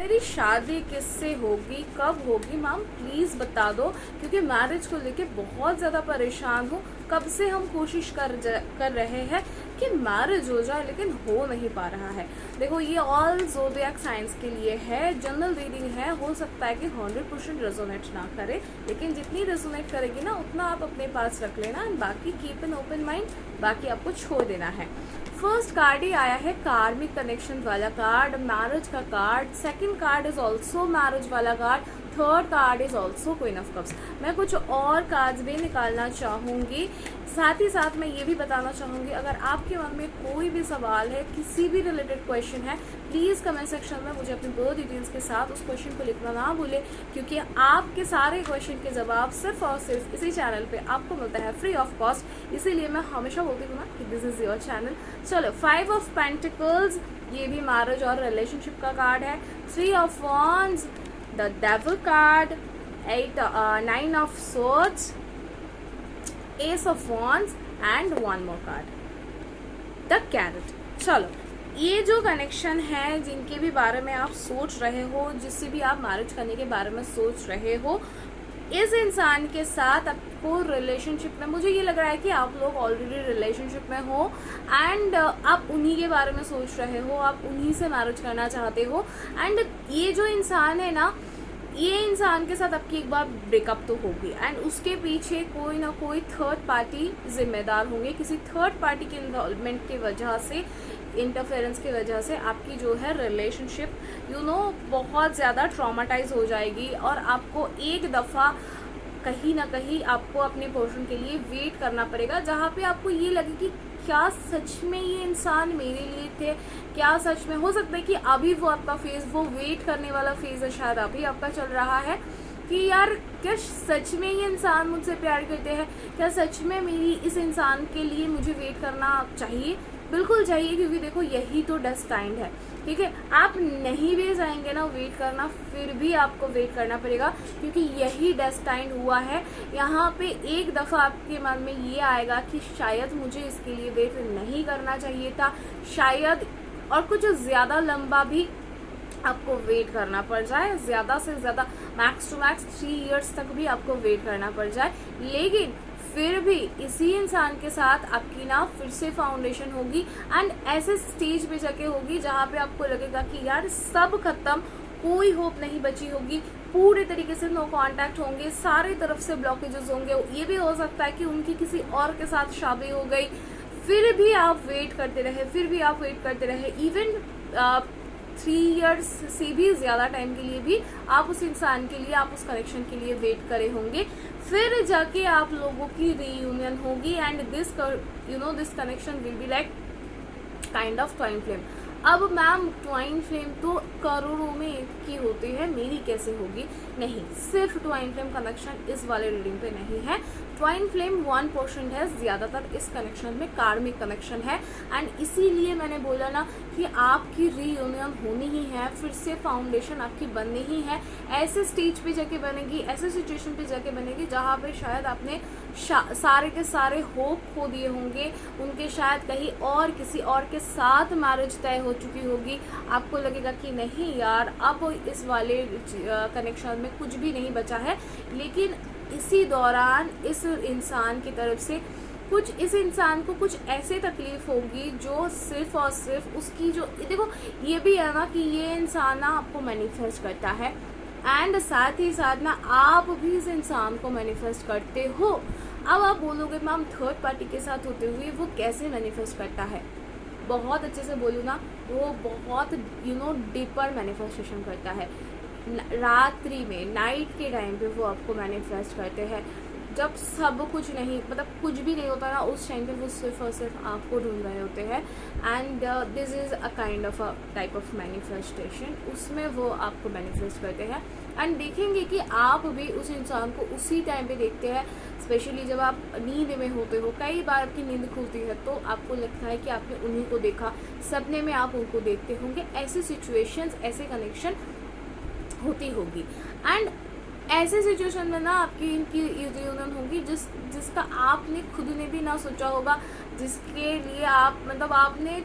मेरी शादी किससे होगी, कब होगी मैम प्लीज़ बता दो, क्योंकि मैरिज को लेके बहुत ज़्यादा परेशान हूँ। कब से हम कोशिश कर रहे हैं कि मैरिज हो जाए, लेकिन हो नहीं पा रहा है। देखो, ये ऑल ज़ोडिएक साइंस के लिए है, जनरल रीडिंग है। हो सकता है कि 100% रेजोनेट ना करे, लेकिन जितनी रेजोनेट करेगी ना उतना आप अपने पास रख लेना, एंड बाकी कीप एन ओपन माइंड, बाकी आपको छोड़ देना है। फर्स्ट कार्ड ही आया है कार्मिक कनेक्शन वाला कार्ड, मैरिज का card. Second card is also marriage वाला card. Third card is also queen of cups. मैं कुछ और कार्ड्स भी निकालना चाहूँगी, साथ ही साथ मैं ये भी बताना चाहूँगी, अगर आपके मन में कोई भी सवाल है, किसी भी रिलेटेड क्वेश्चन है, प्लीज़ कमेंट सेक्शन में मुझे अपनी पूरी डिटेल्स के साथ उस क्वेश्चन को लिखना ना भूलें, क्योंकि आपके सारे क्वेश्चन के जवाब सिर्फ और सिर्फ इसी चैनल पे आपको मिलता है फ्री ऑफ कॉस्ट। इसीलिए मैं हमेशा बोलती हूँ ना कि दिस इज़ योर चैनल। चलो, 5 ऑफ पेंटिकल्स, ये भी मैरिज और रिलेशनशिप का कार्ड है। 3 of wands, the devil card, 9 of swords, S of wands and one more card, the carat. चलो, ये जो कनेक्शन है, जिनके भी बारे में आप सोच रहे हो, जिससे भी आप मैरिज करने के बारे में सोच रहे हो, इस इंसान के साथ आपको रिलेशनशिप में, मुझे ये लग रहा है कि आप लोग ऑलरेडी रिलेशनशिप में हो, एंड आप उन्हीं के बारे में सोच रहे हो, आप उन्हीं से मैरिज करना चाहते हो। एंड ये जो इंसान है ना, ये इंसान के साथ आपकी एक बार ब्रेकअप तो होगी, एंड उसके पीछे कोई ना कोई थर्ड पार्टी जिम्मेदार होंगे। किसी थर्ड पार्टी के इन्वॉल्वमेंट की वजह से, इंटरफेरेंस की वजह से आपकी जो है रिलेशनशिप बहुत ज़्यादा ट्रॉमाटाइज हो जाएगी, और आपको एक दफ़ा कहीं ना कहीं आपको अपने पर्सन के लिए वेट करना पड़ेगा, जहाँ पे आपको ये लगे कि क्या सच में ये इंसान मेरे लिए थे, क्या सच में। हो सकता है कि अभी वो आपका फेज, वो वेट करने वाला फेज है, शायद अभी आपका चल रहा है कि यार क्या सच में ये इंसान मुझसे प्यार करते हैं, क्या सच में मेरी इस इंसान के लिए मुझे वेट करना चाहिए। बिल्कुल चाहिए, क्योंकि देखो यही तो डेस्टाइंड है, ठीक है। आप नहीं भी जाएंगे ना वेट करना, फिर भी आपको वेट करना पड़ेगा, क्योंकि यही डेस्टाइंड हुआ है। यहाँ पे एक दफ़ा आपके मन में ये आएगा कि शायद मुझे इसके लिए वेट नहीं करना चाहिए था, शायद और कुछ ज़्यादा लंबा भी आपको वेट करना पड़ जाए, ज़्यादा से ज़्यादा मैक्स टू मैक्स 3 इयर्स तक भी आपको वेट करना पड़ जाए, लेकिन फिर भी इसी इंसान के साथ आपकी ना फिर से फाउंडेशन होगी, एंड ऐसे स्टेज पे जाके होगी जहाँ पे आपको लगेगा कि यार सब खत्म, कोई होप नहीं बची होगी, पूरे तरीके से नो कांटेक्ट होंगे, सारे तरफ से ब्लॉकेजेस होंगे। ये भी हो सकता है कि उनकी किसी और के साथ शादी हो गई, फिर भी आप वेट करते रहे, फिर भी आप वेट करते रहे, इवन 3 इयर्स से भी ज़्यादा टाइम के लिए भी आप उस इंसान के लिए, आप उस कनेक्शन के लिए वेट करे होंगे, फिर जाके आप लोगों की रीयूनियन होगी, and this connection will be like kind of twine flame. अब मैम ट्वाइन फ्लेम तो करोड़ों में एक की होती है, मेरी कैसे होगी? नहीं, सिर्फ ट्वाइन फ्लेम कनेक्शन इस वाले रीडिंग पे नहीं है। ट्वाइन फ्लेम 1% है, ज़्यादातर इस कनेक्शन में कार्मिक कनेक्शन है, एंड इसीलिए मैंने बोला ना कि आपकी रीयूनियन होनी ही है, फिर से फाउंडेशन आपकी बननी ही है। ऐसे स्टेज पे जाके बनेगी, ऐसे सिचुएशन पे जाके बनेगी जहाँ पे शायद आपने सारे के सारे होप खो दिए होंगे, उनके शायद कहीं और किसी और के साथ मैरिज तय हो चुकी होगी। आपको लगेगा कि नहीं यार, अब इस वाले कनेक्शन में कुछ भी नहीं बचा है, लेकिन इसी दौरान इस इंसान की तरफ से इस इंसान को कुछ ऐसे तकलीफ होगी जो सिर्फ और सिर्फ उसकी जो, देखो ये भी है ना कि ये इंसान ना आपको मैनिफेस्ट करता है, एंड साथ ही साथ ना आप भी इस इंसान को मैनिफेस्ट करते हो। अब आप बोलोगे मैम थर्ड पार्टी के साथ होते हुए वो कैसे मैनिफेस्ट करता है? बहुत अच्छे से बोलूँ ना, वो बहुत डीपर मैनिफेस्टेशन करता है। रात्रि में, नाइट के टाइम पे वो आपको मैनिफेस्ट करते हैं, जब सब कुछ नहीं, मतलब कुछ भी नहीं होता ना, उस टाइम पे वो सिर्फ और सिर्फ आपको ढूंढ रहे होते हैं, and this is a kind of a type of manifestation. उसमें वो आपको मैनिफेस्ट करते हैं, एंड देखेंगे कि आप भी उस इंसान को उसी टाइम पे देखते हैं, स्पेशली जब आप नींद में होते हो। कई बार आपकी नींद खुलती है तो आपको लगता है कि आपने उन्हीं को देखा, सपने में आप उनको देखते होंगे। ऐसी सिचुएशंस, ऐसे कनेक्शन होती होगी, एंड ऐसे सिचुएशन में ना आपकी इनकी यूनियन होगी जिसका आपने खुद ने भी ना सोचा होगा, जिसके लिए आप, मतलब आपने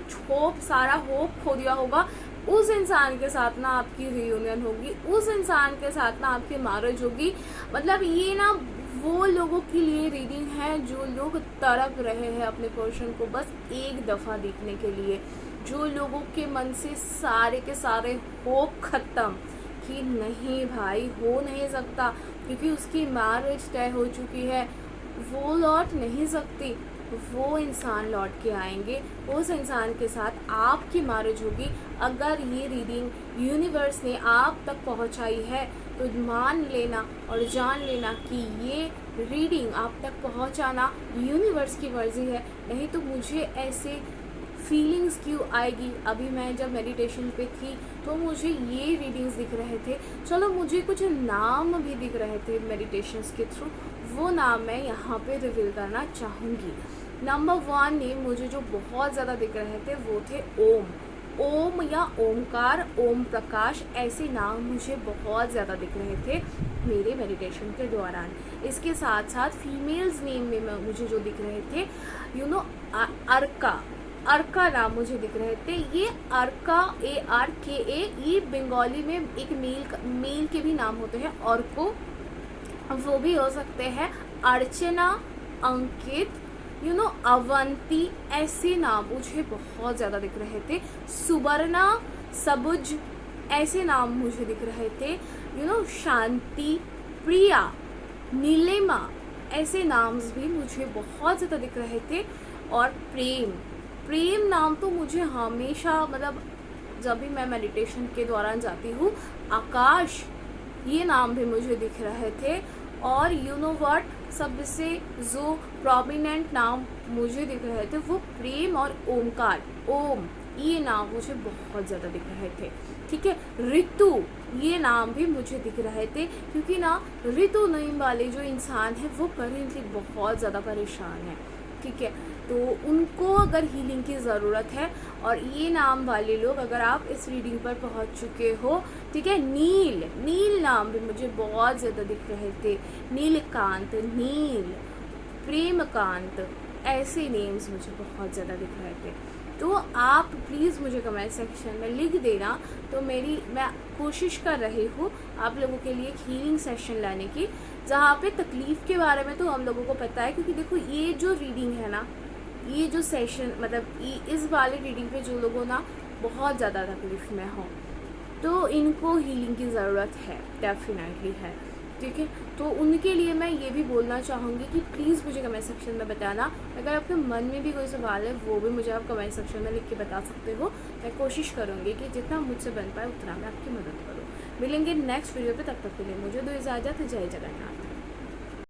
सारा होप खो दिया होगा, उस इंसान के साथ ना आपकी रियूनियन होगी, उस इंसान के साथ ना आपकी मैरिज होगी। मतलब ये ना वो लोगों के लिए रीडिंग है जो लोग तड़प रहे हैं अपने पर्सन को बस एक दफ़ा देखने के लिए, जो लोगों के मन से सारे के सारे होप खत्म कि नहीं भाई हो नहीं सकता, क्योंकि उसकी मैरिज तय हो चुकी है, वो लौट नहीं सकती। वो इंसान लौट के आएंगे, उस इंसान के साथ आपकी मैरिज होगी। अगर ये रीडिंग यूनिवर्स ने आप तक पहुंचाई है तो मान लेना और जान लेना कि ये रीडिंग आप तक पहुंचाना यूनिवर्स की मर्जी है। नहीं तो मुझे ऐसे फीलिंग्स क्यों आएगी। अभी मैं जब मेडिटेशन पे थी तो मुझे ये रीडिंग्स दिख रहे थे, चलो मुझे कुछ नाम भी दिख रहे थे मेडिटेशंस के थ्रू, वो नाम मैं यहाँ पे रिवील करना चाहूँगी। नंबर 1 नेम मुझे जो बहुत ज़्यादा दिख रहे थे वो थे ओम। ओम या ओमकार, ओम प्रकाश, ऐसे नाम मुझे बहुत ज़्यादा दिख रहे थे मेरे मेडिटेशन के दौरान। इसके साथ साथ फीमेल्स नेम में मुझे जो दिख रहे थे अर्का, अर्का नाम मुझे दिख रहे थे। ये अर्का ARKA, ये बंगाली में एक मेल के भी नाम होते हैं, अर्को वो भी हो सकते हैं। अर्चना, अंकित, अवंती, ऐसे नाम मुझे बहुत ज़्यादा दिख रहे थे। सुवर्णा, सबुज, ऐसे नाम मुझे दिख रहे थे। शांति, प्रिया, नीलिमा, ऐसे नाम्स भी मुझे बहुत ज़्यादा दिख रहे थे। और प्रेम, प्रेम नाम तो मुझे हमेशा, मतलब जब भी मैं मेडिटेशन के दौरान जाती हूँ, आकाश, ये नाम भी मुझे दिख रहे थे। और व्हाट, सबसे जो प्रोमिनेंट नाम मुझे दिख रहे थे वो प्रेम और ओमकार, ओम, ये नाम मुझे बहुत ज़्यादा दिख रहे थे। ठीक है, ऋतु, ये नाम भी मुझे दिख रहे थे, क्योंकि ना ऋतु नाम वाले जो इंसान है वो करेंटली बहुत ज़्यादा परेशान है। ठीक है, तो उनको अगर हीलिंग की ज़रूरत है। और ये नाम वाले लोग अगर आप इस रीडिंग पर पहुंच चुके हो, ठीक है, नील, नील नाम भी मुझे बहुत ज़्यादा दिख रहे थे। नीलकांत, नील, प्रेमकांत, ऐसे नेम्स मुझे बहुत ज़्यादा दिख रहे थे। तो आप प्लीज़ मुझे कमेंट सेक्शन में लिख देना। तो मैं कोशिश कर रही हूँ आप लोगों के लिए एक हीलिंग सेशन लाने की, जहाँ पे तकलीफ़ के बारे में तो हम लोगों को पता है, क्योंकि देखो ये जो रीडिंग है ना, ये जो सेशन, मतलब इस वाले रीडिंग पे जो लोगों ना बहुत ज़्यादा तकलीफ़ में हो तो इनको हीलिंग की ज़रूरत है, डेफिनेटली है। ठीक है, तो उनके लिए मैं ये भी बोलना चाहूँगी कि प्लीज़ मुझे कमेंट सेक्शन में बताना। अगर आपके मन में भी कोई सवाल है वो भी मुझे आप कमेंट सेक्शन में लिख के बता सकते हो। मैं कोशिश करूँगी कि जितना मुझसे बन पाए उतना मैं आपकी मदद करूँ। मिलेंगे नेक्स्ट वीडियो पे, तब तक के लिए मुझे दो इजाज़त। जय जगन्नाथ।